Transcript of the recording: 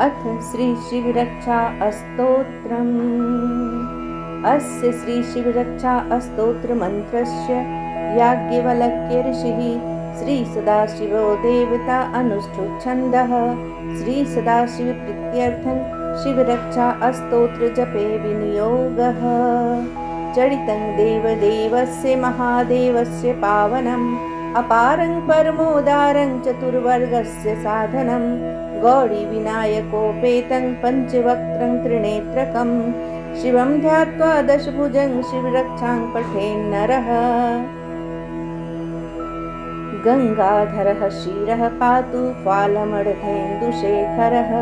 अथ श्रीशिवरक्षा अस्तोत्रम्। अस्य श्रीशिवरक्षा अस्तोत्रमन्त्रस्य याज्ञवल्क्य ऋषिः श्रीसदाशिवो देवता अनुष्ठुप् श्रीसदाशिवप्रीत्यर्थं शिवरक्षा अस्तोत्रजपे विनियोगः। चरितं देवदेवस्य महादेवस्य पावनम् अपारं परमोदारं चतुर्वर्गस्य साधनं गौरीविनायकोपेतं पञ्चवक्त्रं त्रिनेत्रकं शिवं ध्यात्वा दशभुजं शिवरक्षां पठेन्नरः। गङ्गाधरः क्षीरः पातु फालमर्धेन्दुशेखरः